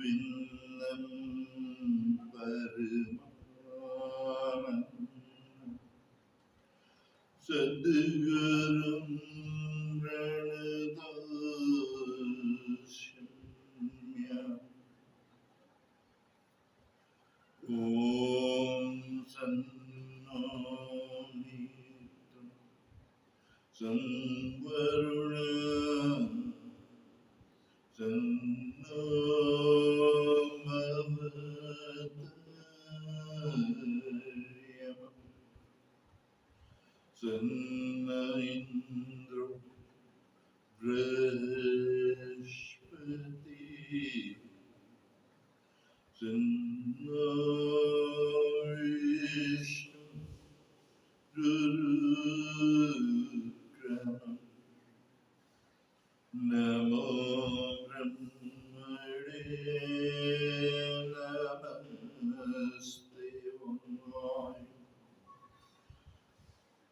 गोविन्दं परमानन्दं सद्गुरुं प्रणतोऽस्म्यहम्। ॐ सन्नो मित्रं संवरुणः सन्नो भवतर्यमः सन्न इन्द्रो बृहस्पतिः सन्नो विष्णुरुक्रमः नमो ब्रह्मणे नमस्ते वाय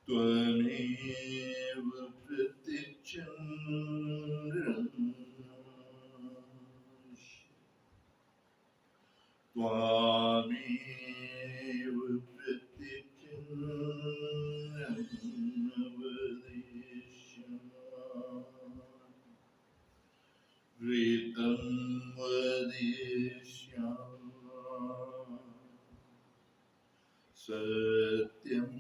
त्वमेव प्रत्यक्षं त्वामेव प्रत्यक्षं वदिष्यामि ऋतं वदिष्यामि सत्यं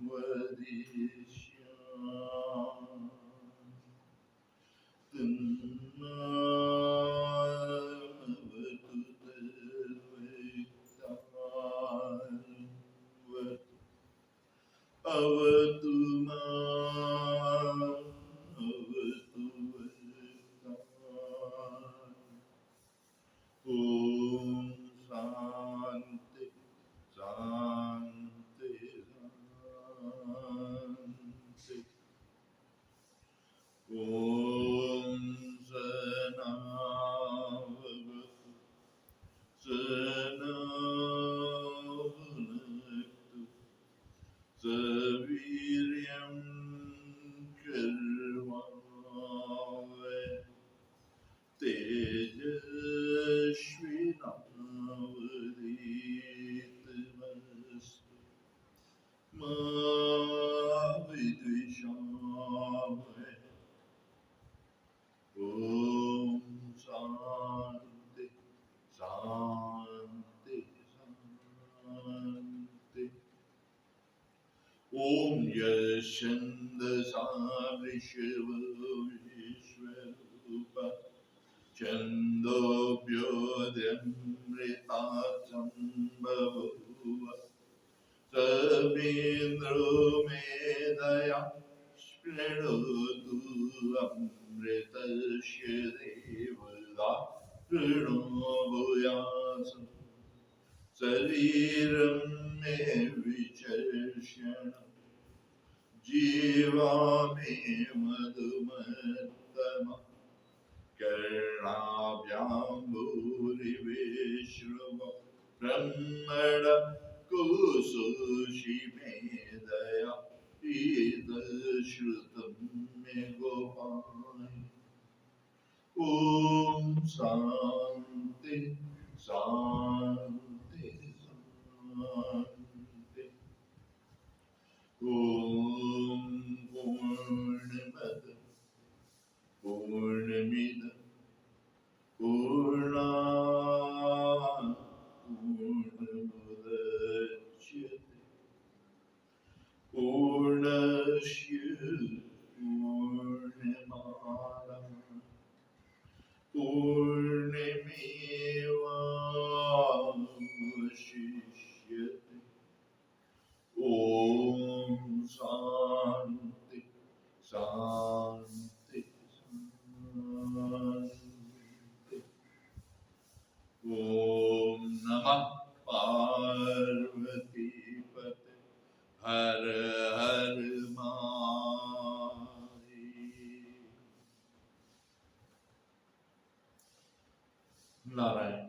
वदिष्यामि तन्नामवतु तद्वैतावतु अवतु माम् अवतु वैताम्। ॐ शान्ति शान्ति शान्ति। ॐ सहनावतु सहनौ भुनक्तु सवीर्यं कर्वावहै तेजस्विनावधीतमस्तु मा विद्विषावहै। ॐ शान्ति शान्ति शान्ति। ॐ यश्चन्दसामृषभविश्वरूप छन्दोभ्योऽध्यमृतात्सं बभूव समेन्द्रो मेधया शृणोतु अमृतस्य देवता शृणोतु शरीरं मे विचर्षण जीवा मे मधुमत्तमा कर्णाभ्यां भूरिविश्रुव ब्रह्मण कुसुषि मेधया श्रुतं मे गोपाय। ॐ शान्ति शान्ति शान्ति। ॐ पूर्णमद पूर्णमिदं पूर्णात् पूर्णमुदच्यते पूर्णस्य पूर्णमादाय पूर्णमेवावशिष्यते। ॐ शान्ति शान्ति शान्ति। ॐ नमः पार्वतीपते हर हर महादेव। नारायण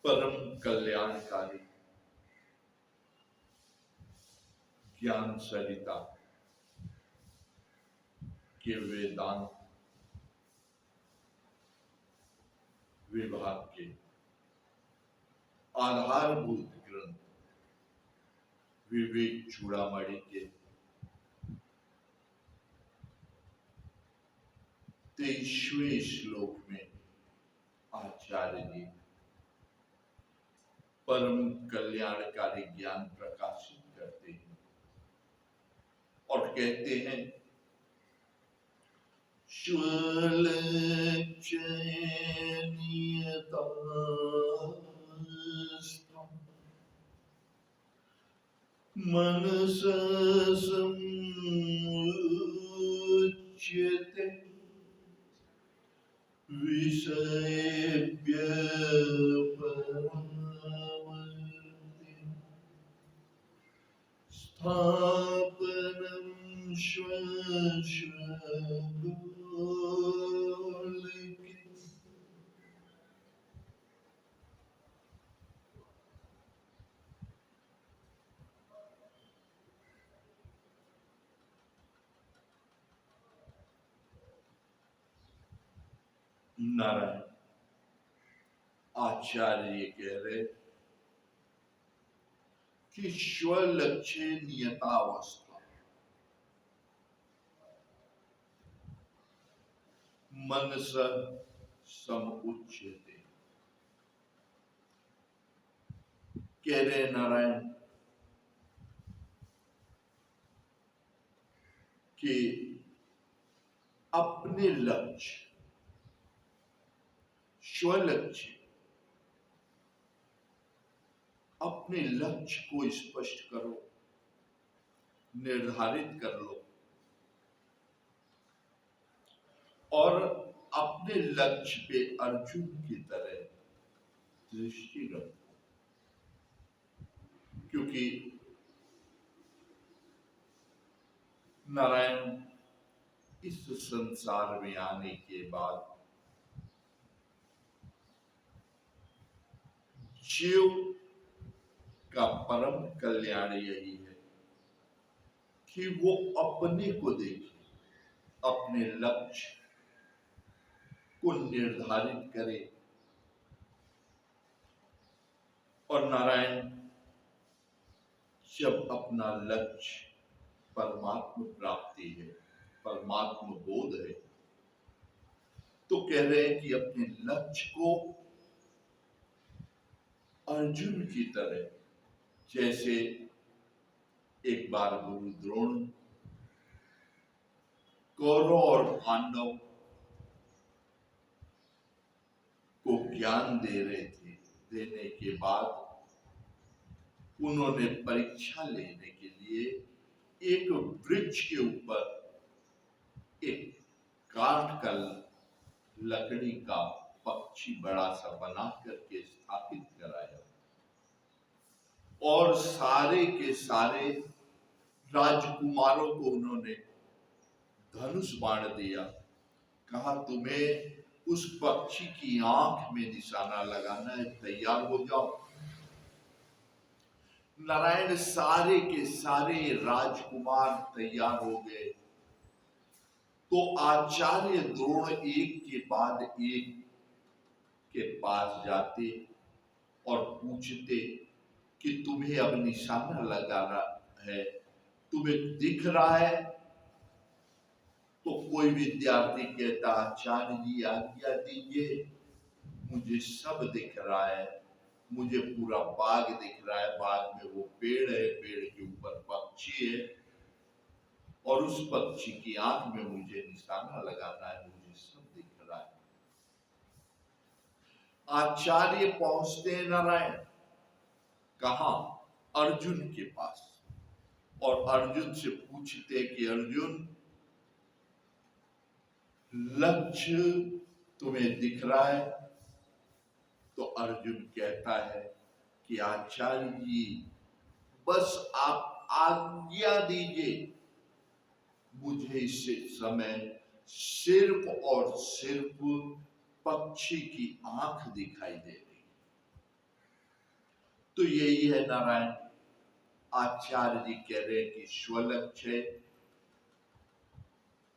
परम कल्याणकारी ज्ञान सरिता के वेदांत विभाग के आधारभूत ग्रंथ विवेक चूड़ामणि के 23वें श्लोक में आचार्य जी परम कल्याणकारी ज्ञान प्रकाशित करते हैं और कहते हैं श्वलक्षणीयतास्थं मनसा समुच्यते विषयेभ्यः परावर्तितं स्थापनं गोलके। नारायण आचार्य कह रहे कि स्वलक्षणीयतावस्था मनसा समुच्यते। कह रहे नारायण कि अपने लक्ष्य स्वलक्ष्य अपने लक्ष्य को स्पष्ट करो, निर्धारित कर लो और अपने लक्ष्य पे अर्जुन की तरह दृष्टि रखो। क्योंकि नारायण इस संसार में आने के बाद जीव का परम कल्याण यही है कि वो अपने को देखे, अपने लक्ष्य को निर्धारित करे। और नारायण जब अपना लक्ष्य परमात्मा प्राप्ति है, परमात्मा बोध है, तो कह रहे हैं कि अपने लक्ष्य को अर्जुन की तरह, जैसे एक बार गुरु द्रोण कौरव और पांडव को ज्ञान दे रहे थे, देने के बाद उन्होंने परीक्षा लेने के लिए एक वृक्ष के ऊपर एक काठ का लकड़ी का पक्षी बड़ा सा बना करके स्थापित कराया और सारे के सारे राजकुमारों को उन्होंने धनुष बाण दिया। कहा तुम्हें उस पक्षी की आंख में निशाना लगाना है, तैयार हो जाओ। नारायण सारे के सारे राजकुमार तैयार हो गए तो आचार्य द्रोण एक के बाद एक के पास जाते और पूछते कि तुम्हें अब निशाना लगाना है, तुम्हें दिख रहा है? तो कोई विद्यार्थी कहता आचार्य जी आज्ञा दीजिए, मुझे सब दिख रहा है, मुझे पूरा बाग दिख रहा है, बाग में वो पेड़ है, पेड़ के ऊपर पक्षी है और उस पक्षी की आंख में मुझे निशाना लगाना है, मुझे सब दिख रहा है। आचार्य पहुंचते हैं नारायण कहां? अर्जुन के पास और अर्जुन से पूछते कि अर्जुन लक्ष्य तुम्हें दिख रहा है? तो अर्जुन कहता है कि आचार्य जी बस आप आज्ञा दीजिए, मुझे इस समय सिर्फ और सिर्फ पक्षी की आंख दिखाई दे रही। तो यही है नारायण आचार्य जी कह रहे हैं कि स्वलक्ष्य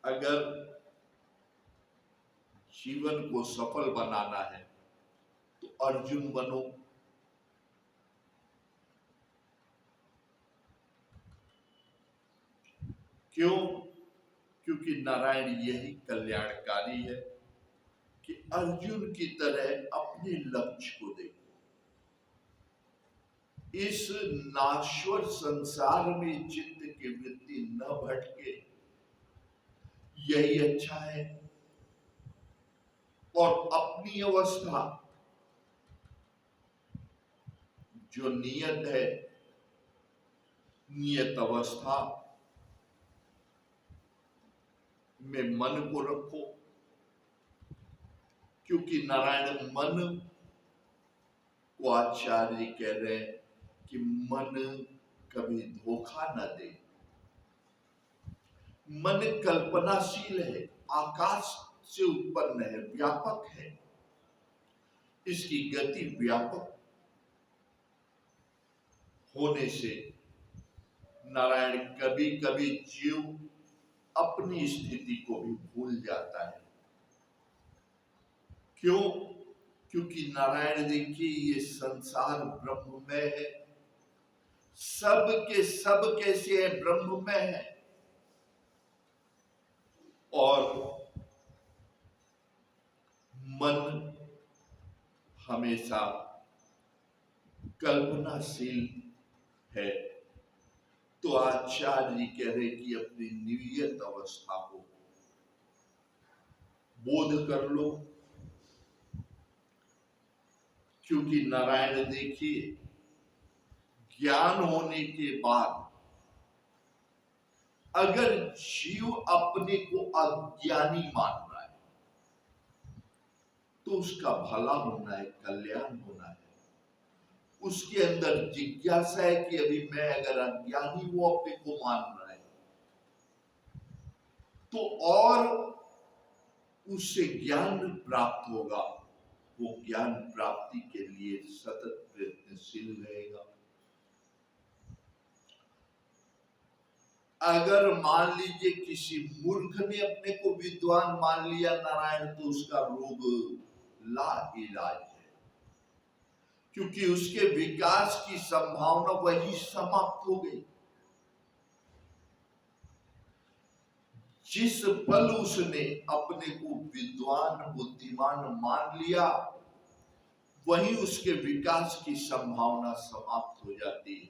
अगर जीवन को सफल बनाना है तो अर्जुन बनो। क्यों? क्योंकि नारायण यही कल्याणकारी है कि अर्जुन की तरह अपने लक्ष्य को देखो। इस नाश्वर संसार में चित्त की वृत्ति न भटके, यही अच्छा है। और अपनी अवस्था जो नियत है, नियत अवस्था में मन को रखो, क्योंकि नारायण मन को आचार्य कह रहे हैं कि मन कभी धोखा न दे। मन कल्पनाशील है, आकाश से उत्पन्न है, व्यापक है, इसकी गति व्यापक होने से नारायण कभी कभी जीव अपनी स्थिति को भी भूल जाता है। क्यों? क्योंकि नारायण देखिए ये संसार ब्रह्ममय है, सब के सब कैसे है? ब्रह्ममय है। और मन हमेशा कल्पनाशील है। तो आचार्य कह रहे कि अपनी नियत अवस्था को बोध कर लो, क्योंकि नारायण देखिए ज्ञान होने के बाद अगर जीव अपने को अज्ञानी मान रहा है तो उसका भला होना है, कल्याण होना है। उसके अंदर जिज्ञासा है कि अभी मैं अगर अज्ञानी वो अपने को मान रहा है तो और उससे ज्ञान प्राप्त होगा, वो ज्ञान प्राप्ति के लिए सतत प्रयत्नशील रहेगा। अगर मान लीजिए किसी मूर्ख ने अपने को विद्वान मान लिया नारायण, तो उसका रोग ला इलाज है, क्योंकि उसके विकास की संभावना वही समाप्त हो गई। जिस पल उसने अपने को विद्वान बुद्धिमान मान लिया, वही उसके विकास की संभावना समाप्त हो जाती है।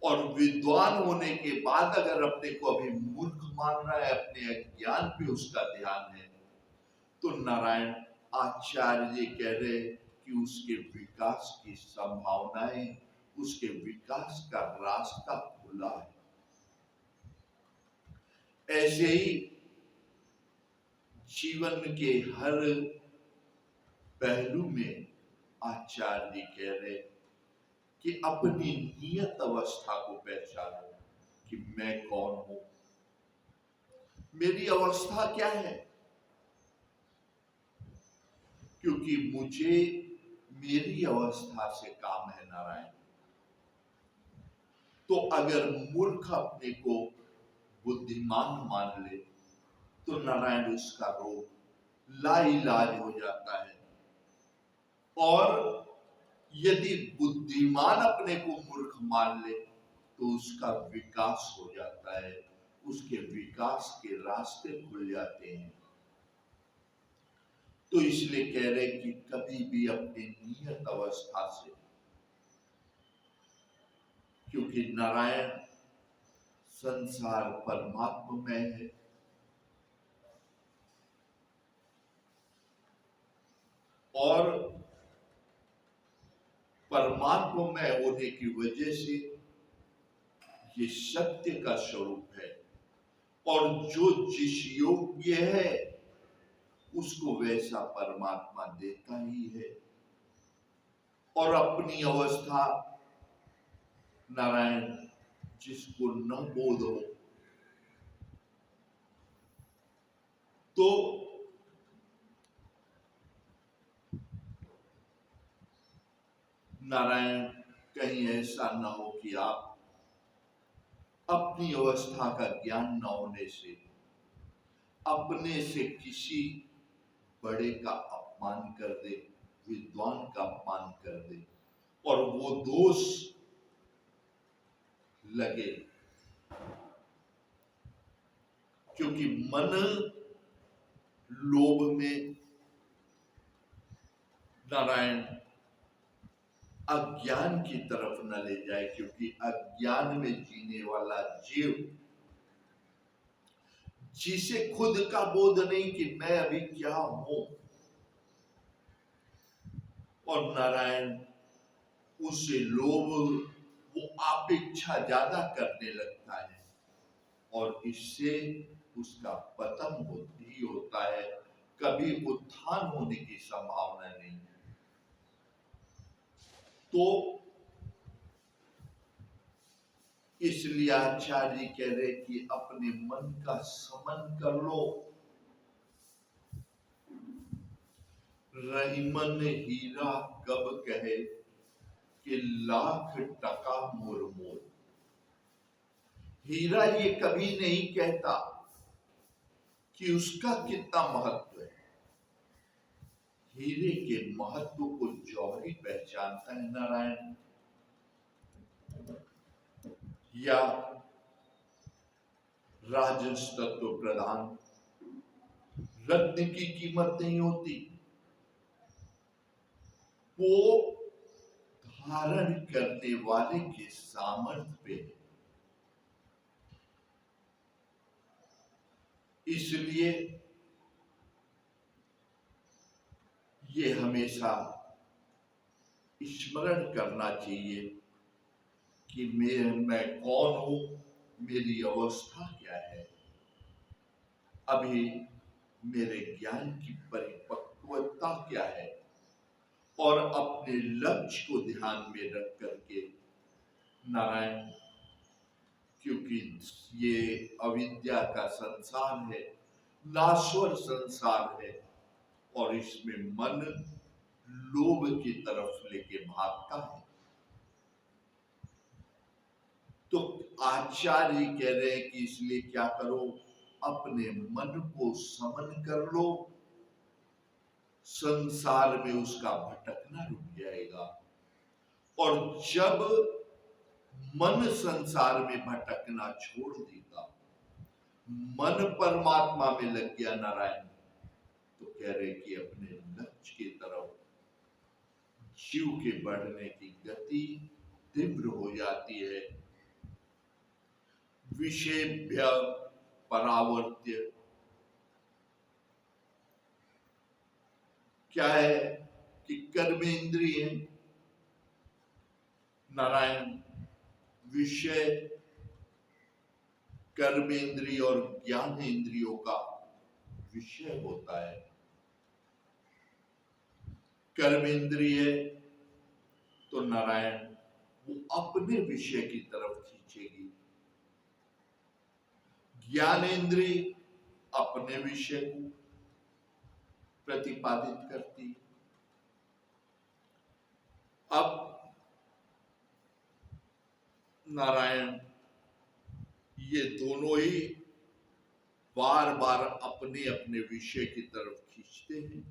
और विद्वान होने के बाद अगर अपने को अभी मूर्ख मान रहा है, अपने ज्ञान पे उसका ध्यान है, तो नारायण आचार्य कह रहे कि उसके विकास की संभावनाएं, उसके विकास का रास्ता खुला है। ऐसे ही जीवन के हर पहलू में आचार्य कह रहे कि अपनी नियत अवस्था को पहचानो कि मैं कौन हूं, मेरी अवस्था क्या है। क्योंकि मुझे मेरी अवस्था से काम है नारायण। तो अगर मूर्ख अपने को बुद्धिमान मान ले तो नारायण उसका रोग लाइलाज हो जाता है। और यदि बुद्धिमान अपने को मूर्ख मान ले तो उसका विकास हो जाता है, उसके विकास के रास्ते खुल जाते हैं। तो इसलिए कह रहे कि कभी भी अपनी नियत अवस्था से, क्योंकि नारायण संसार परमात्मा में है, और परमात्मा में होने की वजह से ये सत्य का स्वरूप है। और जो जिस योग्य है उसको वैसा परमात्मा देता ही है। और अपनी अवस्था नारायण जिसको न बोध हो तो नारायण कहीं ऐसा न हो कि आप अपनी अवस्था का ज्ञान न होने से अपने से किसी बड़े का अपमान कर दे, विद्वान का अपमान कर दे और वो दोष लगे, क्योंकि मन लोभ में नारायण अज्ञान की तरफ न ले जाए, क्योंकि अज्ञान में जीने वाला जीव जिसे खुद का बोध नहीं कि मैं अभी क्या हूं, और नारायण उसे लोभ, वो अपेक्षा ज्यादा करने लगता है और इससे उसका पतन ही होता है, कभी उत्थान होने की संभावना नहीं है। तो इसलिए आचार्य जी कह रहे कि अपने मन का समन कर लो। रहीमन हीरा कब कहे कि लाख टका मोर मोल। हीरा ये कभी नहीं कहता कि उसका कितना महत्व है। हीरे के महत्व को जौहरी पहचानता है नारायण, या राजस तत्व प्रधान। रत्न की कीमत नहीं होती, वो धारण करने वाले के सामर्थ्य पे है। इसलिए ये हमेशा स्मरण करना चाहिए कि मैं कौन हूं, मेरी अवस्था क्या है, अभी मेरे ज्ञान की परिपक्वता क्या है, और अपने लक्ष्य को ध्यान में रख करके नारायण, क्योंकि ये अविद्या का संसार है, नाश्वर संसार है, और इसमें मन लोभ की तरफ लेके भागता है। तो आचार्य कह रहे हैं कि इसलिए क्या करो, अपने मन को समन कर लो, संसार में उसका भटकना रुक जाएगा। और जब मन संसार में भटकना छोड़ देगा, मन परमात्मा में लग गया नारायण, तो कह रहे कि अपने लक्ष्य की तरफ जीव के बढ़ने की गति तीव्र हो जाती है। विषेभ्य परावर्त्य क्या है कि कर्मेंद्रिय नारायण, विषय कर्मेंद्रिय और ज्ञानेंद्रियों का विषय होता है। कर्मेंद्रिय तो नारायण वो अपने विषय की तरफ खींचेगी, ज्ञानेंद्रिय अपने विषय को प्रतिपादित करती है। अब नारायण ये दोनों ही बार बार अपने अपने विषय की तरफ खींचते हैं।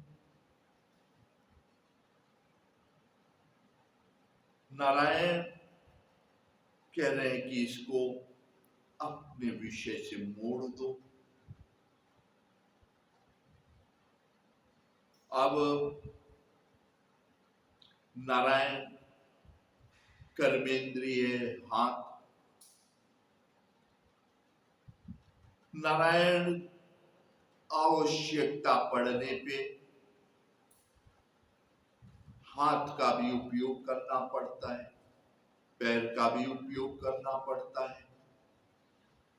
नारायण कह रहे हैं कि इसको अपने विषय से मोड़ दो। अब नारायण कर्मेंद्रिय हाथ, नारायण आवश्यकता पड़ने पे हाथ का भी उपयोग करना पड़ता है, पैर का भी उपयोग करना पड़ता है।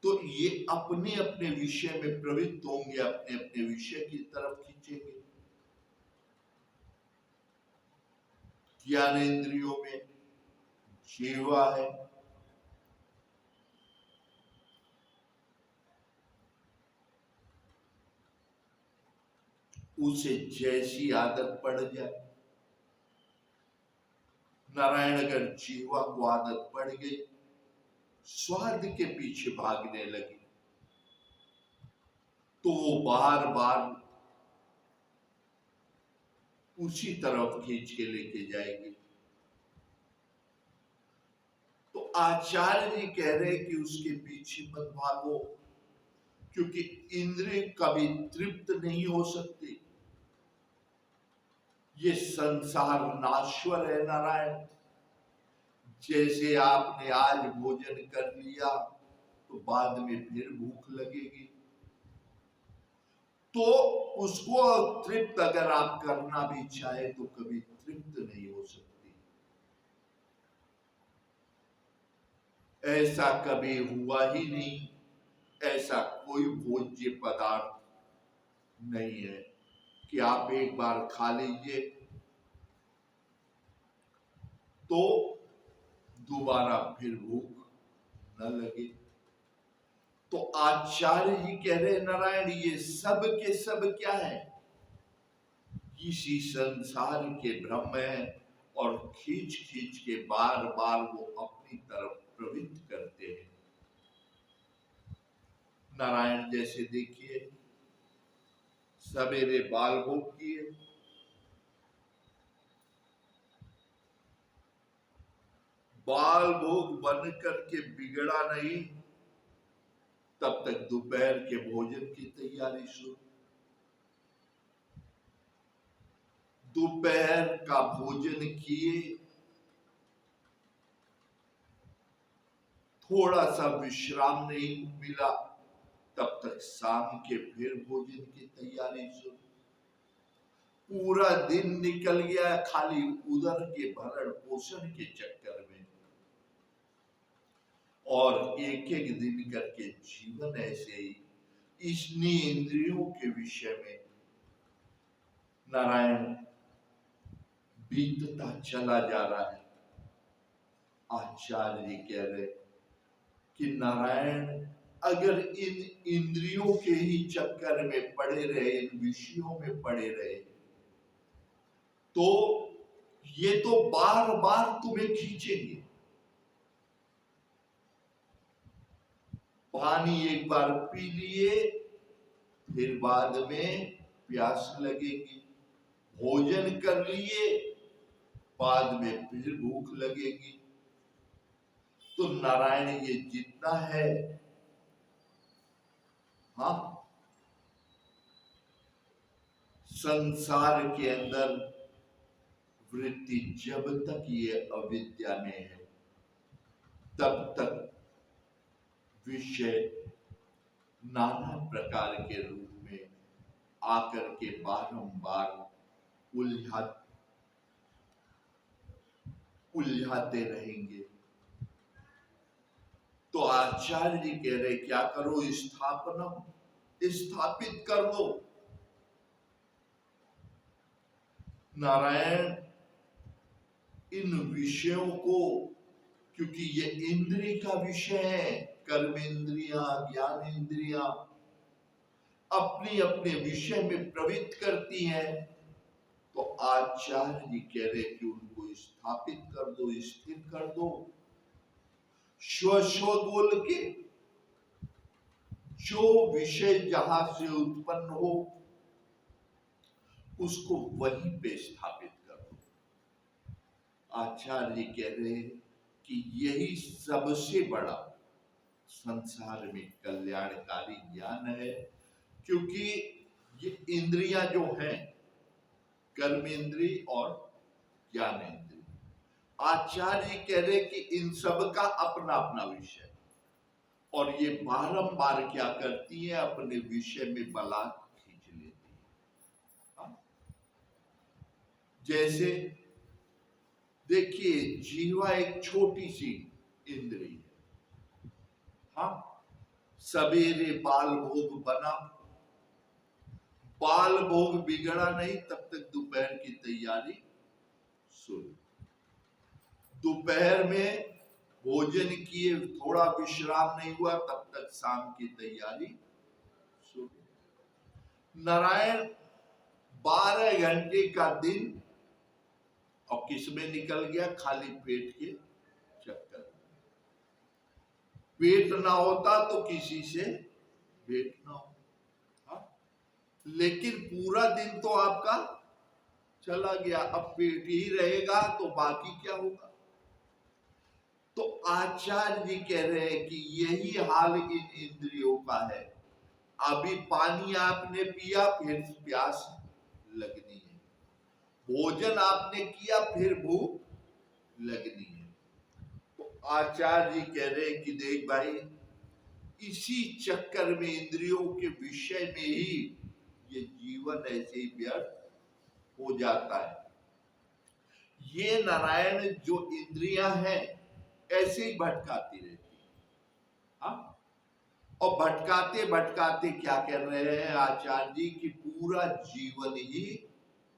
तो ये अपने अपने विषय में प्रवृत्त होंगे, अपने अपने विषय की तरफ खींचेंगे। ज्ञानेंद्रियों में जीवा है, उसे जैसी आदत पड़ जाए नारायण, अगर जीवा को आदत पड़ गई स्वार्थ के पीछे भागने लगी, तो वो बार बार उसी तरफ खींच के लेके जाएगी। तो आचार्य जी कह रहे कि उसके पीछे मत भागो, क्योंकि इंद्रिय कभी तृप्त नहीं हो सकती। ये संसार नाश्वर है नारायण। जैसे आपने आज भोजन कर लिया तो बाद में फिर भूख लगेगी, तो उसको तृप्त अगर आप करना भी चाहे तो कभी तृप्त नहीं हो सकती। ऐसा कभी हुआ ही नहीं, ऐसा कोई भोज्य पदार्थ नहीं है कि आप एक बार खा लीजिए तो दोबारा फिर भूख न लगे। तो आचार्य जी कह रहे नारायण ये सब के सब क्या है, इसी संसार के भ्रम है, और खींच खींच के बार बार वो अपनी तरफ प्रवृत्त करते हैं। नारायण जैसे देखिए सवेरे बाल भोग किए, बाल भोग बन करके बिगड़ा नहीं, तब तक दोपहर के भोजन की तैयारी शुरू। दोपहर का भोजन किए, थोड़ा सा विश्राम नहीं मिला, तब तक शाम के फिर भोजन की तैयारी शुरू। पूरा दिन निकल गया खाली उदर के भरण पोषण के चक्कर में, और एक एक दिन करके जीवन ऐसे ही इतनी इंद्रियों के विषय में नारायण बीतता चला जा रहा है। आचार्य जी कह रहे कि नारायण अगर इन इंद्रियों के ही चक्कर में पड़े रहे, इन विषयों में पड़े रहे, तो ये तो बार बार तुम्हें खींचेंगे। पानी एक बार पी लिए, फिर बाद में प्यास लगेगी। भोजन कर लिए, बाद में फिर भूख लगेगी। तो नारायण ये जितना है, हाँ, संसार के अंदर वृत्ति जब तक ये अविद्या में है, तब तक विषय नाना प्रकार के रूप में आकर के बारंबार उलझाते रहेंगे। तो आचार्य जी कह रहे क्या करो, स्थापित कर दो। नारायण इन विषयों को, क्योंकि ये इंद्रिय का विषय है, कर्म इंद्रियां, ज्ञान इंद्रियां अपनी अपने विषय में प्रवृत्त करती हैं, तो आचार्य जी कह रहे कि उनको स्थापित कर दो, स्थिर कर दो। स्व बोल के जो विषय जहां से उत्पन्न हो उसको वहीं पे स्थापित कर दो। आचार्य जी कह रहे हैं कि यही सबसे बड़ा संसार में कल्याणकारी ज्ञान है, क्योंकि ये इंद्रियां जो हैं, कर्म इंद्रिय और ज्ञान इंद्रिय, आचार्य कह रहे कि इन सब का अपना अपना विषय, और ये बारंबार क्या करती है, अपने विषय में बलात् खींच लेती है। जैसे देखिए जीवा एक छोटी सी इंद्रिय है, हाँ, सवेरे बाल भोग बना, बाल भोग बिगड़ा नहीं, तब तक दोपहर की तैयारी शुरू। दोपहर में भोजन किए, थोड़ा विश्राम नहीं हुआ, तब तक शाम की तैयारी शुरू। नारायण 12 घंटे का दिन और किसमें निकल गया, खाली पेट के चक्कर। पेट ना होता तो किसी से भेंट ना हो, हाँ? लेकिन पूरा दिन तो आपका चला गया, अब पेट ही रहेगा तो बाकी क्या होगा। तो आचार्य जी कह रहे हैं कि यही हाल इन इंद्रियों का है। अभी पानी आपने पिया, फिर प्यास लगनी है, भोजन आपने किया, फिर भूख लगनी है। तो आचार्य जी कह रहे हैं कि देख भाई, इसी चक्कर में, इंद्रियों के विषय में ही ये जीवन ऐसे ही व्यर्थ हो जाता है। ये नारायण जो इंद्रियां हैं ऐसे ही भटकाती रहती है। हाँ, और भटकाते भटकाते क्या कर रहे हैं आचार्य जी की पूरा जीवन ही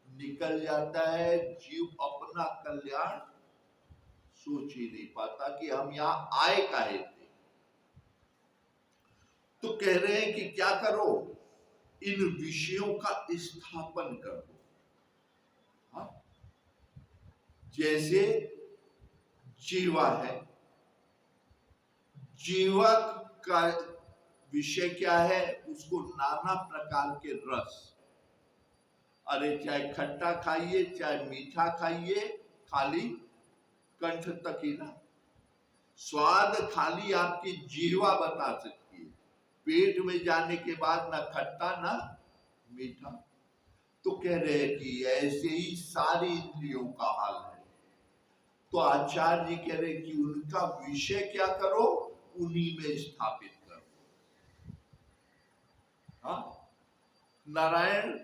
निकल जाता है। जीव अपना कल्याण सोच ही नहीं पाता कि हम यहां आए काहे थे। तो कह रहे हैं कि क्या करो, इन विषयों का स्थापन करो। हाँ? जैसे जीवा है, जीवा का विषय क्या है, उसको नाना प्रकार के रस, अरे चाहे खट्टा खाइए चाहे मीठा खाइए, खाली कंठ तक ही ना, स्वाद खाली आपकी जीवा बता सकती है, पेट में जाने के बाद ना खट्टा ना मीठा। तो कह रहे हैं कि ऐसे ही सारी इंद्रियों का हाल है। तो आचार्य जी कह रहे हैं कि उनका विषय क्या करो, उन्हीं में स्थापित करो। हाँ, नारायण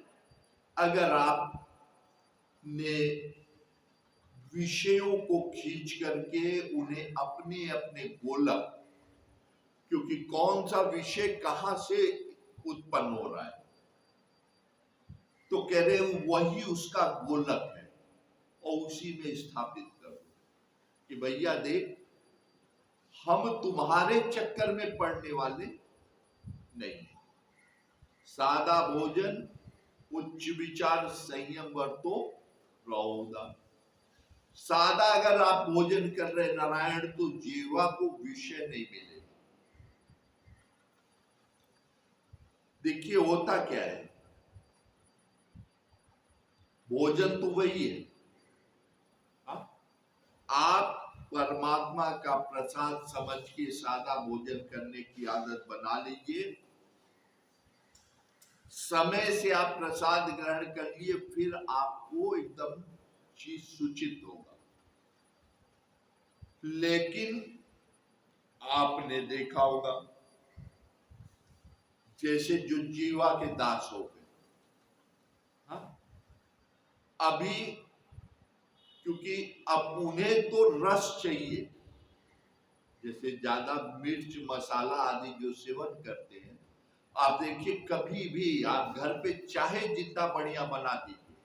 अगर आपने विषयों को खींच करके उन्हें अपने अपने गोलक, क्योंकि कौन सा विषय कहां से उत्पन्न हो रहा है, तो कह रहे हैं वही उसका गोलक है और उसी में स्थापित करो कि भैया देख, हम तुम्हारे चक्कर में पड़ने वाले नहीं। सादा भोजन, उच्च विचार, संयम बरतो, रहोदा। सादा अगर आप भोजन कर रहे नारायण, तो जीवा को विषय नहीं मिलेगा। देखिए होता क्या है, भोजन तो वही है। आप परमात्मा का प्रसाद समझ के सादा भोजन करने की आदत बना लीजिए। समय से आप प्रसाद ग्रहण कर लिए, फिर आपको एकदम चीज सूचित होगा। लेकिन आपने देखा होगा, जैसे जो जीवा के दास हो गए, हाँ? अभी क्योंकि अब उन्हें तो रस चाहिए, जैसे ज्यादा मिर्च मसाला आदि जो सेवन करते हैं, आप देखिए कभी भी आप घर पे चाहे जितना बढ़िया बना दीजिए,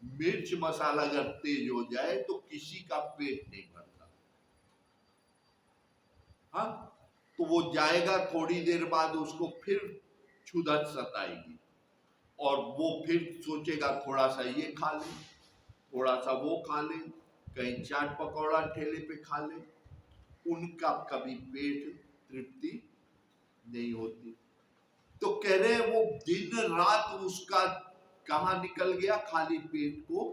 मिर्च मसाला अगर तेज हो जाए तो किसी का पेट नहीं भरता। हाँ, तो वो जाएगा, थोड़ी देर बाद उसको फिर क्षुधत सताएगी और वो फिर सोचेगा थोड़ा सा ये खा ले, थोड़ा सा वो खा ले, कहीं चाट पकौड़ा ठेले पे खा ले। उनका कभी पेट तृप्ति नहीं होती। तो कह रहे हैं वो दिन रात उसका कहां निकल गया, खाली पेट को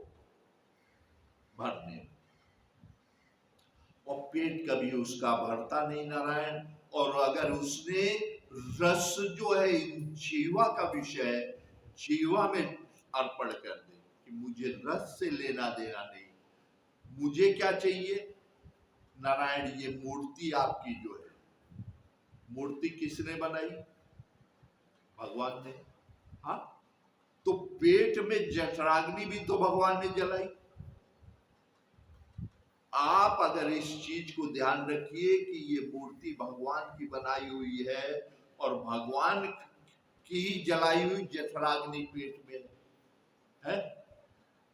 भरने, और पेट कभी उसका भरता नहीं नारायण। और अगर उसने रस जो है जीवा का विषय जीवा में अर्पण कर दे कि मुझे रस से लेना देना नहीं, मुझे क्या चाहिए नारायण, ये मूर्ति आपकी जो है, मूर्ति किसने बनाई, भगवान ने। हाँ, तो पेट में जठराग्नि भी तो भगवान ने जलाई। आप अगर इस चीज को ध्यान रखिए कि ये मूर्ति भगवान की बनाई हुई है और भगवान की ही जलाई हुई जठराग्नि पेट में है,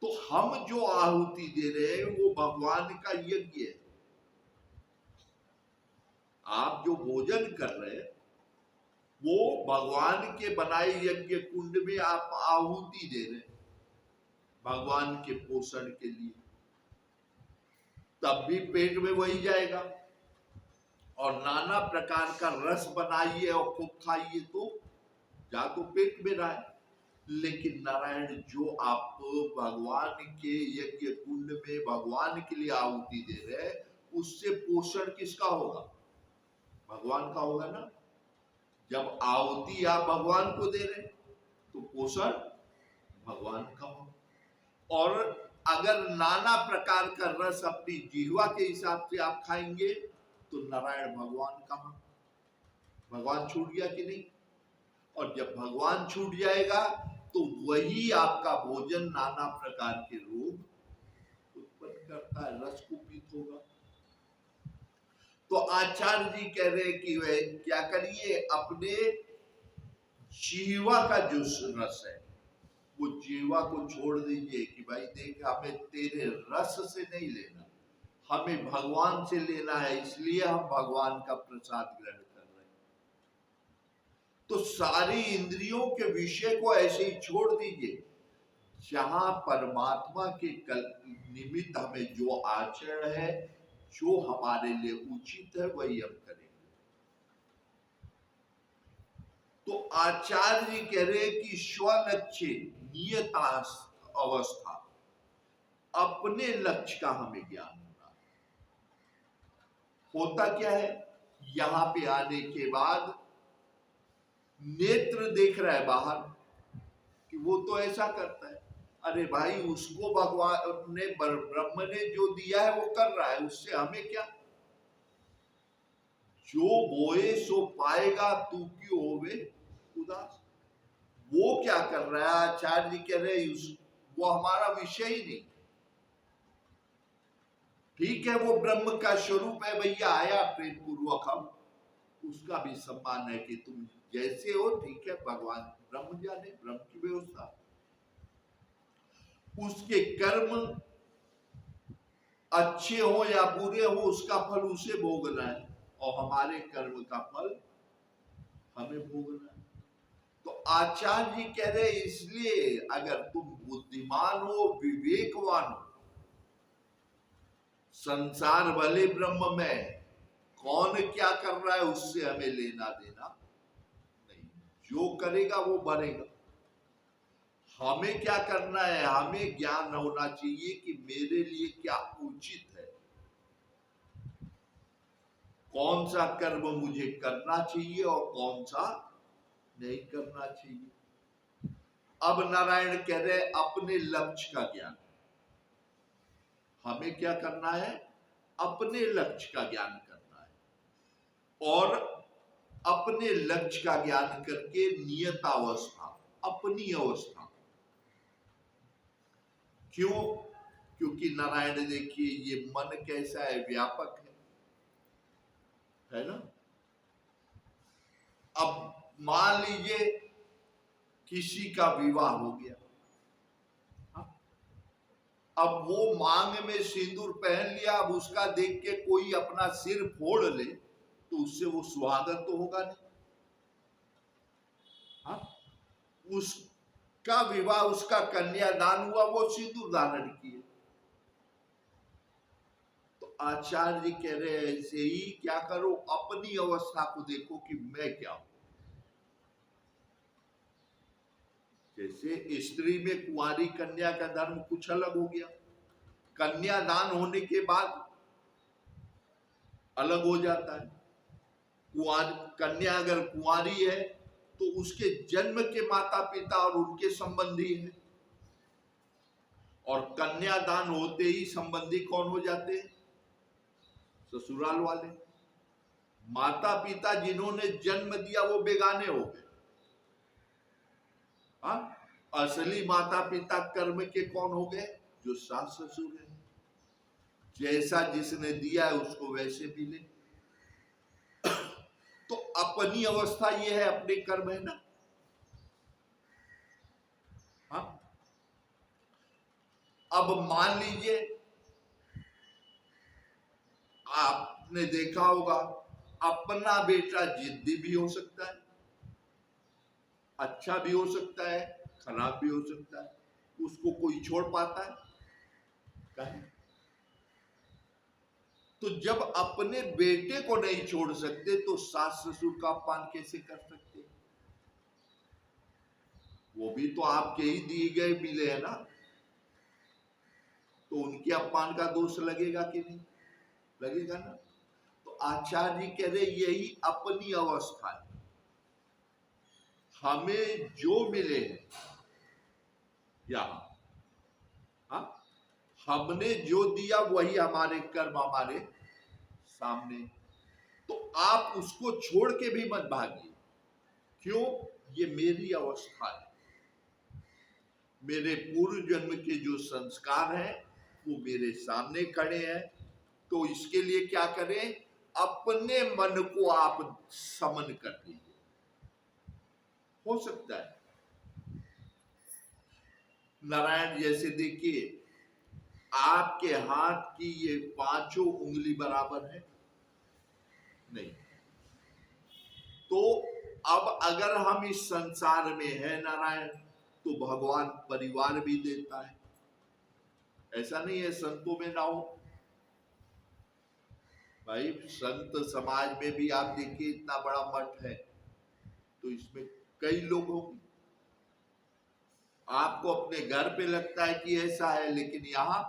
तो हम जो आहुति दे रहे हैं वो भगवान का यज्ञ है। आप जो भोजन कर रहे हैं वो भगवान के बनाए यज्ञ कुंड में आप आहुति दे रहे हैं भगवान के पोषण के लिए, तब भी पेट में वही जाएगा। और नाना प्रकार का रस बनाइए और खूब खाइए तो जा तो पेट में रहा है। लेकिन नारायण जो आप भगवान के यज्ञ कुंड में भगवान के लिए आहुति दे रहे हैं, उससे पोषण किसका होगा? भगवान का होगा ना। जब आहुति आप भगवान को दे रहे तो पोषण भगवान का हो। और अगर नाना प्रकार का रस अपनी जीवा के हिसाब से आप खाएंगे तो नारायण भगवान कहां? भगवान छूट गया कि नहीं? और जब भगवान छूट जाएगा तो वही आपका भोजन नाना प्रकार के रोग उत्पन्न करता है, रस कुपित होगा। तो आचार्य जी कह रहे कि वह क्या करिए, अपने जीवा का जो रस है वो जीवा को छोड़ दीजिए कि भाई देख, हमें तेरे रस से नहीं लेना, हमें भगवान से लेना है, इसलिए हम भगवान का प्रसाद ग्रहण कर रहे हैं। तो सारी इंद्रियों के विषय को ऐसे ही छोड़ दीजिए। जहां परमात्मा के निमित्त हमें जो आचरण है, जो हमारे लिए उचित है, वही हम करेंगे। तो आचार्य जी कह रहे कि स्वलक्ष्य नियता अवस्था, अपने लक्ष्य का हमें ज्ञान होता क्या है। यहां पे आने के बाद नेत्र देख रहा है बाहर कि वो तो ऐसा करता है, अरे भाई उसको भगवान ने ब्रह्म ने जो दिया है वो कर रहा है, उससे हमें क्या। जो बोए सो पाएगा, तू क्यों होवे उदास। वो क्या कर रहा है, आचार्य जी कह रहे वो हमारा विषय ही नहीं। ठीक है, वो ब्रह्म का स्वरूप है, भैया आया प्रेम पूर्वक, हम उसका भी सम्मान है कि तुम जैसे हो, ठीक है, भगवान ब्रह्म जाने, ब्रह्म की व्यवस्था। उसके कर्म अच्छे हो या बुरे हो, उसका फल उसे भोगना है, और हमारे कर्म का फल हमें भोगना है। तो आचार्य जी कह रहे इसलिए अगर तुम बुद्धिमान हो, विवेकवान हो, संसार भले ब्रह्म में कौन क्या कर रहा है उससे हमें लेना देना नहीं, जो करेगा वो भरेगा। हमें क्या करना है, हमें ज्ञान होना चाहिए कि मेरे लिए क्या उचित है, कौन सा कर्म मुझे करना चाहिए और कौन सा नहीं करना चाहिए। अब नारायण कह रहे अपने लक्ष्य का ज्ञान। हमें क्या करना है, अपने लक्ष्य का ज्ञान करना है। और अपने लक्ष्य का ज्ञान करके नियतावस्था, अपनी अवस्था। क्यों? क्योंकि नारायण देखिए ये मन कैसा है, व्यापक है ना। अब मान लीजिए किसी का विवाह हो गया, अब वो मांग में सिंदूर पहन लिया, अब उसका देख के कोई अपना सिर फोड़ ले तो उससे वो सुहागन तो होगा नहीं। हाँ? उसका विवाह, उसका कन्यादान हुआ, वो सिंदूर धारण किए। तो आचार्य जी कह रहे हैं ऐसे ही क्या करो, अपनी अवस्था को देखो कि मैं क्या हूं। जैसे स्त्री में कुंवारी कन्या का धर्म कुछ अलग हो गया, कन्यादान होने के बाद अलग हो जाता है। कन्या अगर कुंवारी है तो उसके जन्म के माता पिता और उनके संबंधी हैं, और कन्यादान होते ही संबंधी कौन हो जाते हैं, ससुराल वाले। माता पिता जिन्होंने जन्म दिया वो बेगाने हो गए। हाँ, असली माता पिता कर्म के कौन हो गए, जो सास ससुर है। जैसा जिसने दिया है उसको वैसे मिले। तो अपनी अवस्था ये है, अपने कर्म है ना। हाँ, अब मान लीजिए आपने देखा होगा अपना बेटा जिद्दी भी हो सकता है, अच्छा भी हो सकता है, खराब भी हो सकता है, उसको कोई छोड़ पाता है कहीं? तो जब अपने बेटे को नहीं छोड़ सकते तो सास ससुर का अपमान कैसे कर सकते? वो भी तो आपके ही दिए गए मिले हैं ना, तो उनके अपमान का दोष लगेगा कि नहीं? लगेगा ना। तो आचार्य जी कह रहे यही अपनी अवस्था है। हमें जो मिले हैं यहां, हाँ, हमने जो दिया वही हमारे कर्म हमारे सामने। तो आप उसको छोड़ के भी मत भागिए। क्यों? ये मेरी अवस्था है, मेरे पूर्व जन्म के जो संस्कार हैं वो मेरे सामने खड़े हैं। तो इसके लिए क्या करें? अपने मन को आप समन कर लीजिए। हो सकता है नारायण जैसे देखिए, आपके हाथ की ये पांचों उंगली बराबर है नहीं? तो अब अगर हम इस संसार में है नारायण, तो भगवान परिवार भी देता है। ऐसा नहीं है संतों में ना हो भाई। संत समाज में भी आप देखिए, इतना बड़ा मठ है तो इसमें कई लोग होंगे। आपको अपने घर पे लगता है कि ऐसा है, लेकिन यहां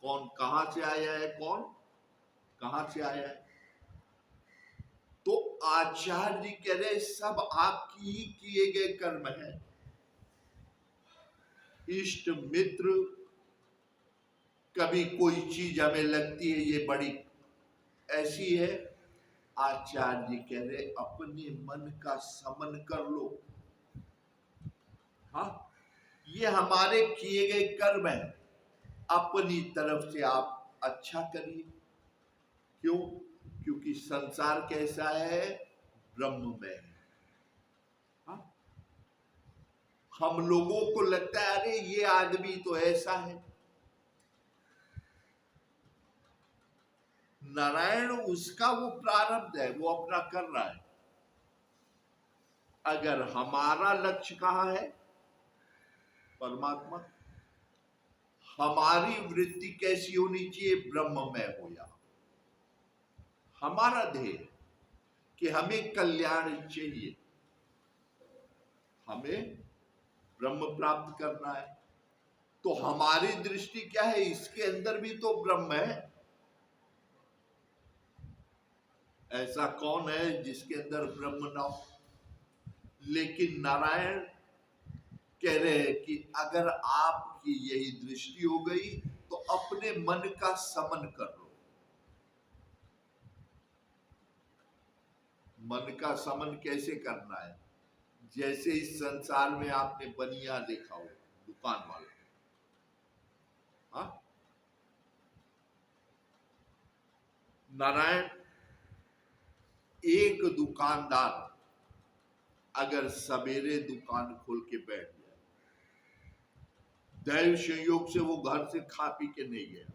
कौन कहां से आया है, कौन कहां से आया है। तो आचार्य जी कह रहे सब आपकी ही किए गए कर्म है। इष्ट मित्र, कभी कोई चीज हमें लगती है ये बड़ी ऐसी है, आचार्य जी कह रहे अपने मन का समन कर लो। हाँ, ये हमारे किए गए कर्म है, अपनी तरफ से आप अच्छा करिए। क्यों? क्योंकि संसार कैसा है? ब्रह्म में है। हाँ? हम लोगों को लगता है अरे ये आदमी तो ऐसा है। नारायण उसका वो प्रारब्ध है, वो अपना कर रहा है। अगर हमारा लक्ष्य कहां है? परमात्मा। हमारी वृत्ति कैसी होनी चाहिए? ब्रह्ममय हो या हमारा ध्येय कि हमें कल्याण चाहिए, हमें ब्रह्म प्राप्त करना है। तो हमारी दृष्टि क्या है? इसके अंदर भी तो ब्रह्म है। ऐसा कौन है जिसके अंदर ब्रह्म ना हो? लेकिन नारायण कह रहे हैं कि अगर आपकी यही दृष्टि हो गई तो अपने मन का समन कर लो। मन का समन कैसे करना है? जैसे इस संसार में आपने बनिया देखा हो, दुकान वाला, हाँ? नारायण, एक दुकानदार अगर सवेरे दुकान खोल के बैठ जाए, दैव संयोग से वो घर से खा पी के नहीं गया,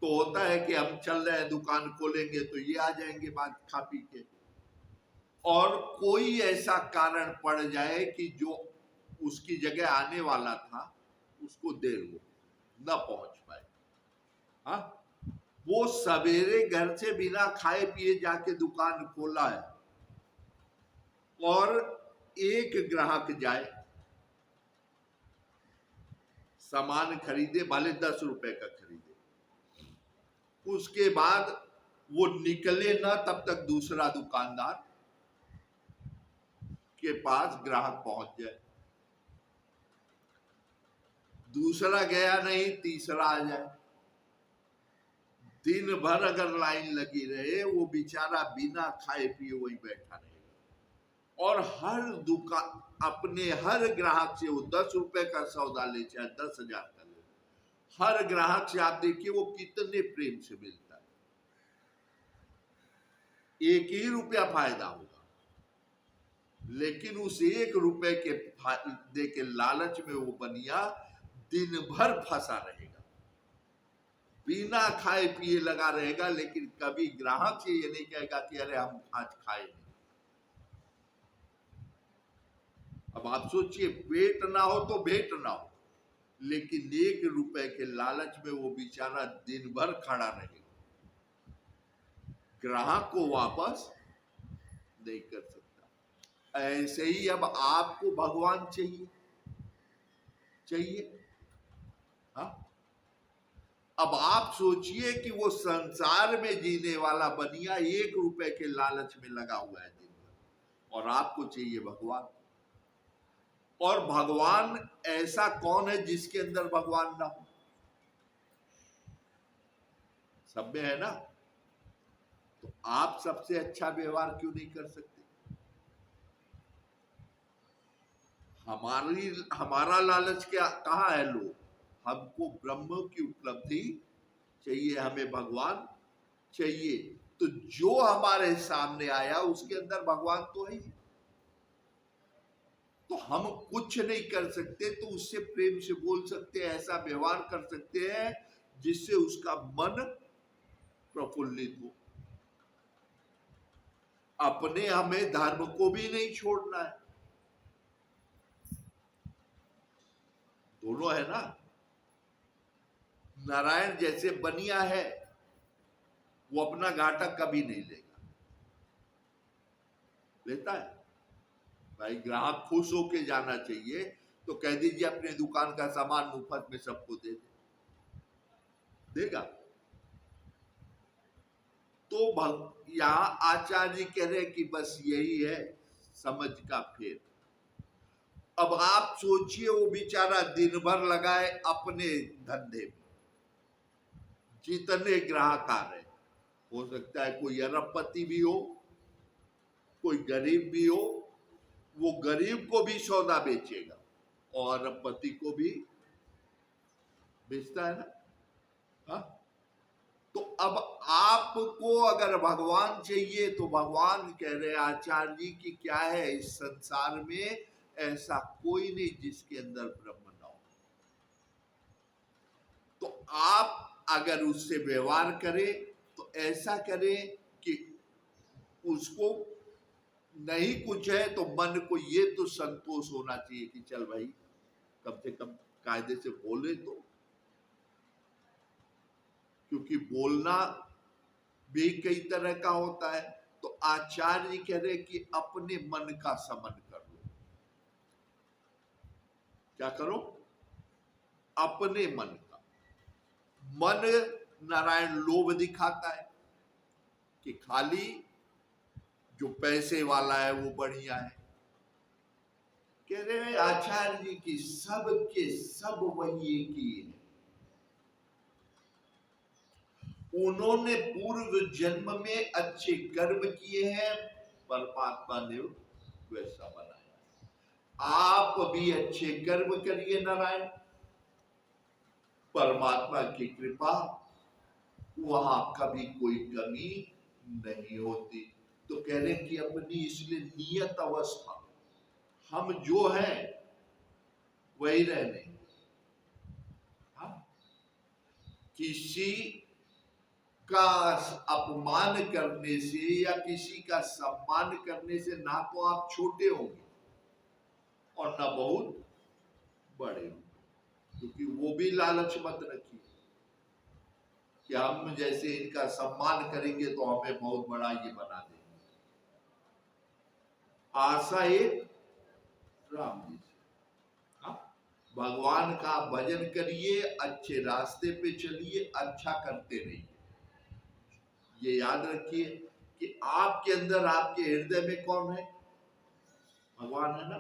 तो होता है कि हम चल रहे हैं दुकान खोलेंगे तो ये आ जाएंगे बाद खा पी के, और कोई ऐसा कारण पड़ जाए कि जो उसकी जगह आने वाला था उसको देर हो, न पहुंच पाए। हाँ, वो सवेरे घर से बिना खाए पिए जाके दुकान खोला है, और एक ग्राहक जाए, सामान खरीदे, भले 10 रुपए का खरीदे, उसके बाद वो निकले ना तब तक दूसरा दुकानदार के पास ग्राहक पहुंच जाए। दूसरा गया नहीं, तीसरा आ जाए। दिन भर अगर लाइन लगी रहे, वो बेचारा बिना खाए पिए वही बैठा रहेगा, और हर दुकान अपने हर ग्राहक से वो 10 रुपए का सौदा ले, चाहे 10,000 का ले, हर ग्राहक से आप देखिए वो कितने प्रेम से मिलता है। एक ही रुपया फायदा होगा, लेकिन उस 1 रुपए के फायदे के लालच में वो बनिया दिन भर फंसा रहेगा, बिना खाए पिए लगा रहेगा, लेकिन कभी ग्राहक से ये नहीं कहेगा कि अरे हम आज खाए नहीं। अब आप सोचिए, पेट ना हो तो भेंट ना हो, लेकिन 1 रुपए के लालच में वो बेचारा दिन भर खड़ा रहेगा, ग्राहक को वापस नहीं कर सकता। ऐसे ही अब आपको भगवान चाहिए, चाहिए। हाँ, अब आप सोचिए कि वो संसार में जीने वाला बनिया 1 रुपए के लालच में लगा हुआ है दिन भर, और आपको चाहिए भगवान। और भगवान, ऐसा कौन है जिसके अंदर भगवान ना हो? सब में है ना। तो आप सबसे अच्छा व्यवहार क्यों नहीं कर सकते? हमारा लालच क्या, कहाँ है? लोग, हमको ब्रह्म की उपलब्धि चाहिए, हमें भगवान चाहिए। तो जो हमारे सामने आया उसके अंदर भगवान तो है ही, तो हम कुछ नहीं कर सकते, तो उससे प्रेम से बोल सकते हैं, ऐसा व्यवहार कर सकते हैं जिससे उसका मन प्रफुल्लित हो। अपने हमें धर्म को भी नहीं छोड़ना है, दोनों है ना। नारायण जैसे बनिया है, वो अपना घाटा कभी नहीं लेगा, लेता है? भाई ग्राहक खुश होके जाना चाहिए, तो कह दीजिए अपने दुकान का सामान मुफ्त में सबको दे दे, देगा? तो यहाँ आचार्य जी कह रहे कि बस यही है समझ का फेर। अब आप सोचिए, वो बेचारा दिन भर लगाए अपने धंधे में, जितने ग्राहक आ रहे, हो सकता है कोई अरबपति भी हो, कोई गरीब भी हो, वो गरीब को भी सौदा बेचेगा और अरबपति को भी बेचता है ना। हाँ, तो अब आपको अगर भगवान चाहिए, तो भगवान कह रहे आचार्य जी की क्या है, इस संसार में ऐसा कोई नहीं जिसके अंदर ब्रह्म ना हो। तो आप अगर उससे व्यवहार करें तो ऐसा करें कि उसको नहीं कुछ है तो मन को ये तो संतोष होना चाहिए कि चल भाई कम से कम कायदे से बोले तो, क्योंकि बोलना भी कई तरह का होता है। तो आचार्य कह रहे कि अपने मन का समन कर लो। क्या करो? अपने मन का। मन नारायण लोभ दिखाता है कि खाली जो पैसे वाला है वो बढ़िया है। कह रहे आचार्य जी की सब के सब वही एक ही है, उन्होंने पूर्व जन्म में अच्छे कर्म किए हैं, परमात्मा ने वैसा बनाया। आप भी अच्छे कर्म करिए नारायण, परमात्मा की कृपा, वहां कभी कोई कमी नहीं होती। तो कह रहे कि अपनी इसलिए नियत अवस्था, हम जो है वही रहने। हाँ? किसी का अपमान करने से या किसी का सम्मान करने से ना तो आप छोटे होंगे और ना बहुत बड़े होंगे, क्योंकि वो भी लालच मत रखिए कि हम जैसे इनका सम्मान करेंगे तो हमें बहुत बड़ा ये बना देंगे। आशा एक राम जी से। हाँ? भगवान का भजन करिए, अच्छे रास्ते पे चलिए, अच्छा करते रहिए। ये याद रखिए कि आपके अंदर, आपके हृदय में कौन है? भगवान है ना।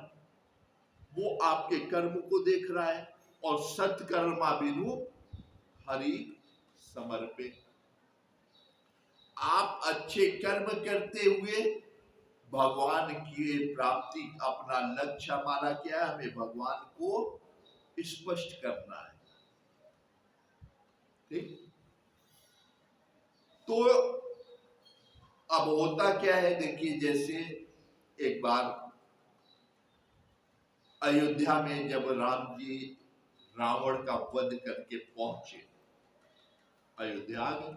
वो आपके कर्म को देख रहा है, और सत्कर्मा बिनु हरि समर्पे। आप अच्छे कर्म करते हुए भगवान की प्राप्ति, अपना लक्ष्य हमारा क्या है? हमें भगवान को स्पष्ट करना है। ठीक? तो अब होता क्या है, देखिए, जैसे एक बार अयोध्या में जब राम जी रावण का वध करके पहुंचे, अयोध्या में,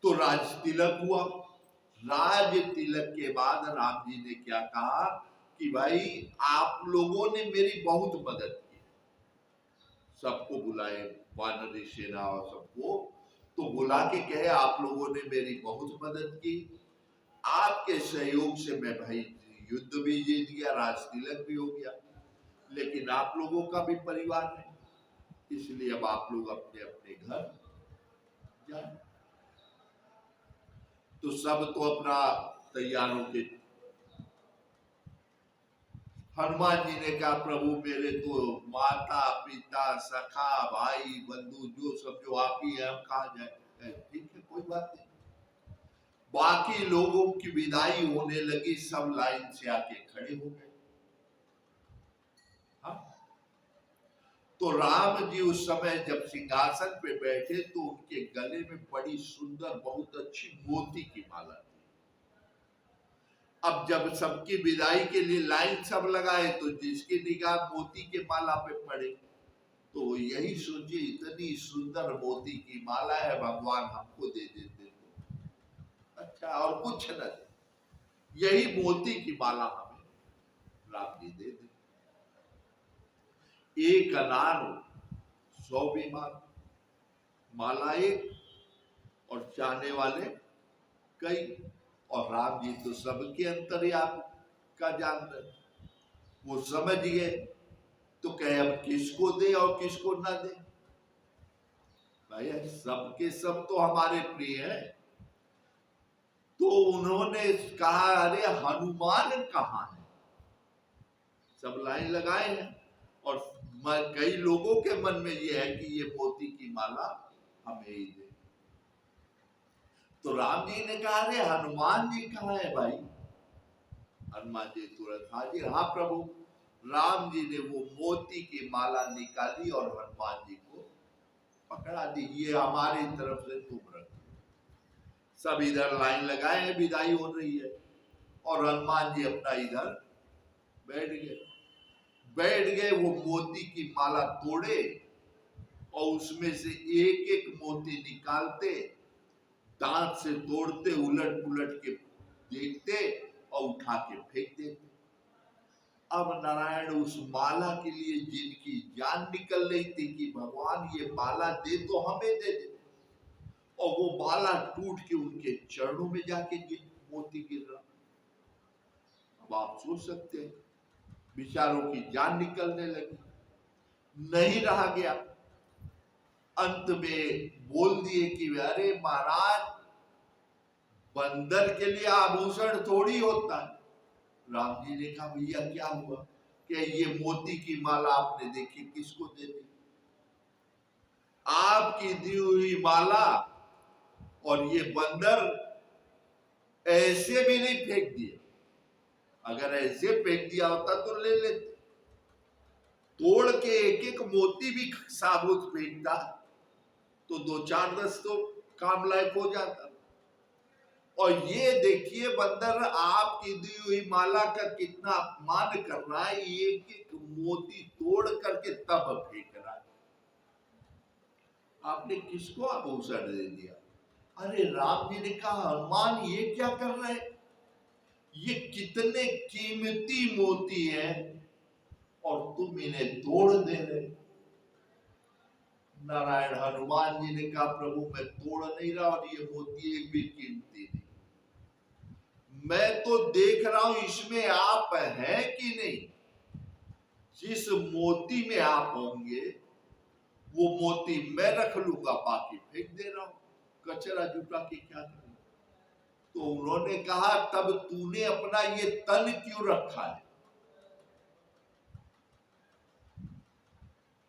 तो राज तिलक हुआ। राज तिलक के बाद राम जी ने क्या कहा कि भाई आप लोगों ने मेरी बहुत मदद की। सबको बुलाए, वानरी सेना और सबको, तो बुला के कहे आप लोगों ने मेरी बहुत मदद की, आपके सहयोग से मैं भाई युद्ध भी जीत गया, राज तिलक भी हो गया, लेकिन आप लोगों का भी परिवार है, इसलिए अब आप लोग अपने अपने घर जाए। तो सब तो अपना तैयार होके, हनुमान जी ने कहा प्रभु मेरे तो माता पिता सखा भाई बंधु जो सब जो आप ही है, हम कहा जाए। ठीक है कोई बात नहीं। बाकी लोगों की विदाई होने लगी, सब लाइन से आके खड़े हो गए। हाँ? तो राम जी उस समय जब सिंहासन पे बैठे तो उनके गले में बड़ी सुंदर बहुत अच्छी मोती की माला थी। अब जब सबकी विदाई के लिए लाइन सब लगाए तो जिसकी निगाह मोती के माला पे पड़े तो यही सोचे इतनी सुंदर मोती की माला है, भगवान हमको दे देते तो अच्छा, और कुछ न दे, यही मोती की माला हमें राम जी दे दे। एक अनार 100 बीमार, माला एक और चाहने वाले कई, और राम जी तो सबके अंतर्यामी का जान रहे, वो समझ गए। तो कहे अब किसको दे और किसको ना दे, भाई सबके सब तो हमारे प्रिय है। तो उन्होंने कहा अरे हनुमान कहाँ है, सब लाइन लगाए हैं और कई लोगों के मन में ये है कि ये मोती की माला हमें ही दे। तो राम जी ने कहा अरे हनुमान जी कहाँ है भाई। हनुमान जी तुरंत हाजिर, हाँ प्रभु। राम जी ने वो मोती की माला निकाली और हनुमान जी को पकड़ा दी, ये हमारी तरफ से तुम रख। सब इधर लाइन लगाए हैं, विदाई हो रही है और हनुमान जी अपना इधर बैठ गए। वो मोती की माला तोड़े और उसमें से एक एक मोती निकालते, दांत से तोड़ते, उलट पुलट के देखते और उठा के फेंक देते। अब नारायण उस माला के लिए जिनकी जान निकल रही थी कि भगवान ये माला दे तो हमें दे दे, और वो माला टूट के उनके चरणों में जाके मोती गिर रहा। अब आप सोच सकते हैं बेचारों की जान निकलने लगी, नहीं रहा गया। अंत में बोल दिए कि अरे महाराज बंदर के लिए आभूषण थोड़ी होता है। राम जी ने कहा भैया क्या हुआ, कि ये मोती की माला आपने देखी किसको दे दी, आपकी दी हुई माला, और ये बंदर ऐसे भी नहीं फेंक दिया, अगर ऐसे फेंक दिया होता तो ले लेते, तोड़ के एक एक मोती भी साबुत फेंकता तो 2-4-10 तो काम लायक हो जाता। और ये देखिए बंदर आपकी दी हुई माला का कितना अपमान कर रहा है, एक एक मोती तोड़ करके तब फेंक रहा है। आपने किसको आभूषण दे दिया। अरे राम जी ने कहा हनुमान ये क्या कर रहे, ये कितने कीमती मोती हैं और तुम इन्हें तोड़ दे रहे। नारायण हनुमान जी ने कहा प्रभु मैं तोड़ नहीं रहा और ये मोती एक भी कीमती नहीं, मैं तो देख रहा हूं इसमें आप हैं कि नहीं। जिस मोती में आप होंगे वो मोती मैं रख लूंगा, बाकी फेंक दे रहा हूं, कचरा जुटा के क्या करूं। तो उन्होंने कहा तब तूने अपना ये तन क्यों रखा है।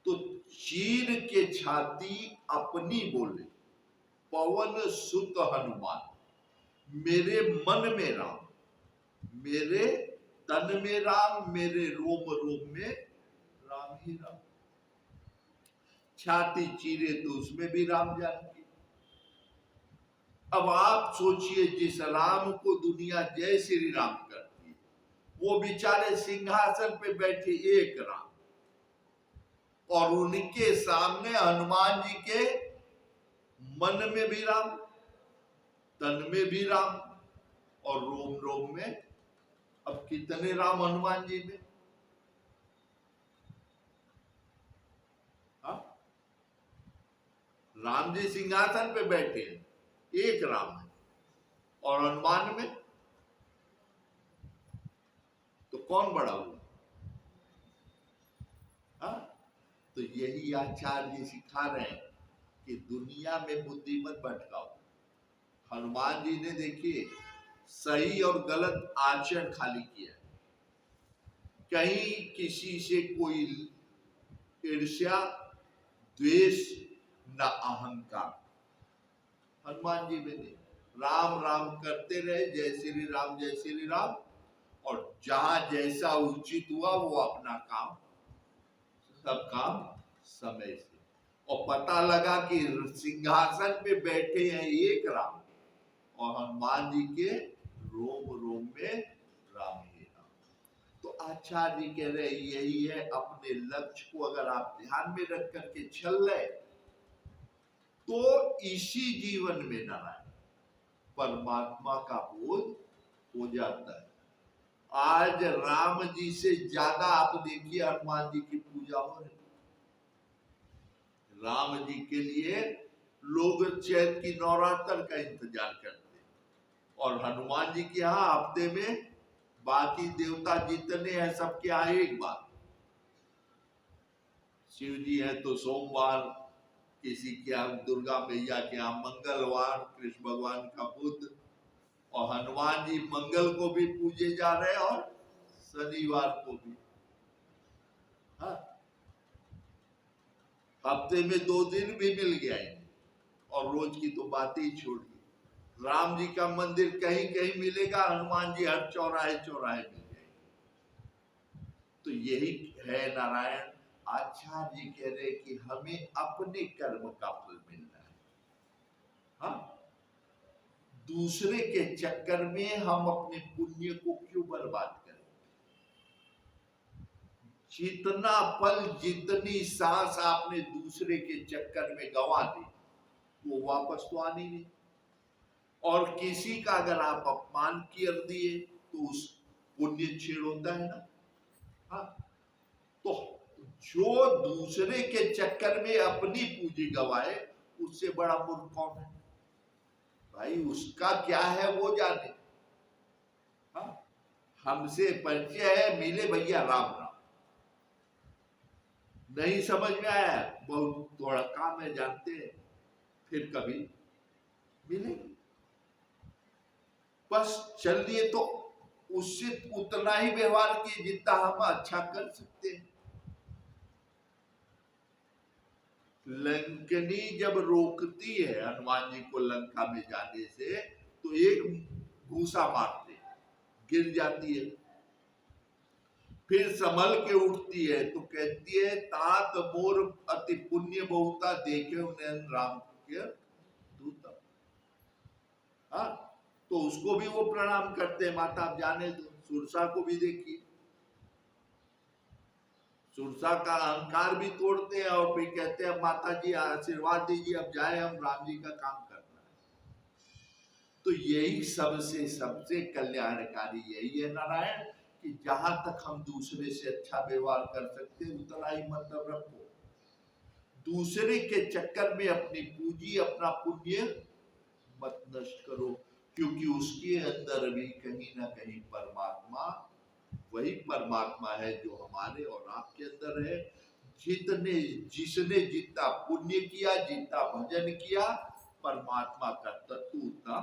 तो चीर के छाती अपनी बोले पवन सुत हनुमान, मेरे मन में राम, मेरे तन में राम, मेरे रोम रोम में राम ही राम। छाती चीरे तो उसमें भी राम जानकी। अब आप सोचिए जिस राम को दुनिया जय श्री राम करती है, वो बेचारे सिंहासन पे बैठे एक राम, और उनके सामने हनुमान जी के मन में भी राम, तन में भी राम और रोम रोम में। अब कितने राम हनुमान जी में। राम जी सिंहासन पे बैठे हैं, एक राम है, और हनुमान में कौन बड़ा हुआ? हाँ? तो यही आचार्य सिखा रहे हैं कि दुनिया में बुद्धि मत भटकाओ। हनुमान जी ने देखिए सही और गलत आचरण खाली किया, कहीं किसी से कोई ईर्ष्या, द्वेष, न अहंकार। हनुमान जी में राम राम करते रहे, जय श्री राम जय श्री राम, और जहां जैसा उचित हुआ वो अपना काम, सब काम समय से। और पता लगा कि सिंहासन पे बैठे हैं एक राम, और हनुमान जी के रोम रोम में राम ही राम। तो आचार्य कह रहे यही है, अपने लक्ष्य को अगर आप ध्यान में रख करके चल रहे तो इसी जीवन में नारायण परमात्मा का बोध हो जाता है। आज राम जी से ज्यादा आप देखिए हनुमान जी की पूजा हो रही। राम जी के लिए लोग चैत की नवरात्र का इंतजार करते, और हनुमान जी के यहाँ हफ्ते में बाकी देवता जितने हैं सबके यहाँ एक बार। शिव जी है तो सोमवार, किसी के यहाँ दुर्गा मैया के यहाँ मंगलवार, कृष्ण भगवान का बुध, और हनुमान जी मंगल को भी पूजे जा रहे हैं और शनिवार को भी। हाँ, हफ्ते में 2 दिन भी मिल गया है, और रोज की तो बात ही छोड़िए। राम जी का मंदिर कहीं कहीं मिलेगा, हनुमान जी हर चौराहे चौराहे मिल जाएंगे। तो यही है नारायण। आचार्य जी कह रहे कि हमें अपने कर्म का फल मिलना है। हाँ, दूसरे के चक्कर में हम अपने पुण्य को क्यों बर्बाद करें? जितना पल, जितनी सांस आपने दूसरे के चक्कर में गंवा दी, वो वापस तो आनी नहीं। और किसी का अगर आप अपमान कर दिए तो उस पुण्य छेड़ होता है ना। हाँ, तो जो दूसरे के चक्कर में अपनी पूंजी गवाए, उससे बड़ा मूर्ख कौन है भाई? उसका क्या है वो जाने। हाँ, हमसे परिचय है, मिले भैया राम राम, नहीं समझ में आया बहुत थोड़ा काम है, जानते हैं, फिर कभी मिलेंगे, बस चलिए। तो उससे उतना ही व्यवहार किए जितना हम अच्छा कर सकते हैं। लंकनी जब रोकती है हनुमान जी को लंका में जाने से, तो एक घूसा मारते, गिर जाती है, फिर संभल के उठती है तो कहती है तात मोर अति पुण्य बहुता देखे उन्हें राम के दूता। हाँ, तो उसको भी वो प्रणाम करते हैं, माता आप जाने दो। सुरसा को भी देखिए, सुरसा का अहंकार भी तोड़ते हैं और फिर कहते हैं माता जी आशीर्वाद दीजिए, अब जाए, हम राम जी का काम करना है। तो यही सबसे सबसे कल्याणकारी यही है नारायण, कि जहां तक हम दूसरे से अच्छा व्यवहार कर सकते हैं उतना ही मतलब रखो। दूसरे के चक्कर में अपनी पूंजी, अपना पुण्य मत नष्ट करो, क्योंकि उसके अंदर भी कहीं ना कहीं परमात्मा, वही परमात्मा है जो हमारे और आपके अंदर है। जिसने जितना पुण्य किया, जितना भजन किया, परमात्मा का तत्व उतना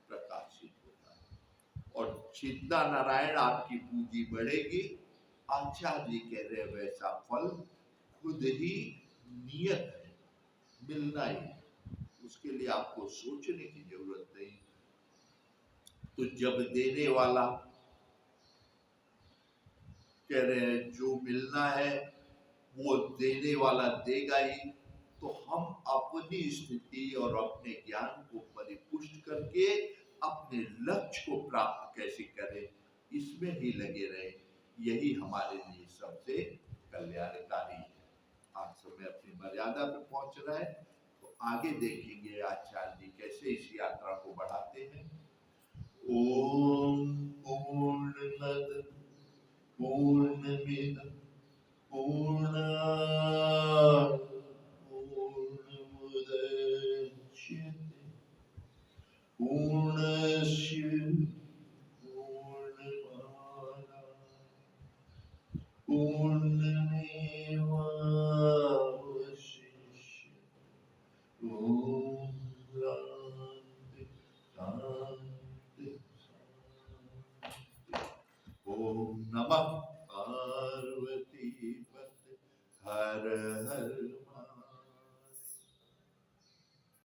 प्रकाशित होता है, और जितना नारायण आपकी पूंजी बढ़ेगी, आचार्य जी कह रहे वैसा फल खुद ही नियत है, मिलना ही है, उसके लिए आपको सोचने की जरूरत नहीं। तो जब देने वाला कह रहे हैं जो मिलना है वो देने वाला देगा ही, तो हम अपनी स्थिति और अपने ज्ञान को परिपुष्ट करके अपने लक्ष्य को प्राप्त कैसे करें, इसमें ही लगे रहे, यही हमारे लिए सबसे कल्याणकारी है। आज समय अपनी मर्यादा पे पहुंच रहा है, तो आगे देखेंगे आचार्य जी कैसे इस यात्रा को बढ़ाते हैं। ओम पूर्णमद पूर्णमिदं पूर्णात्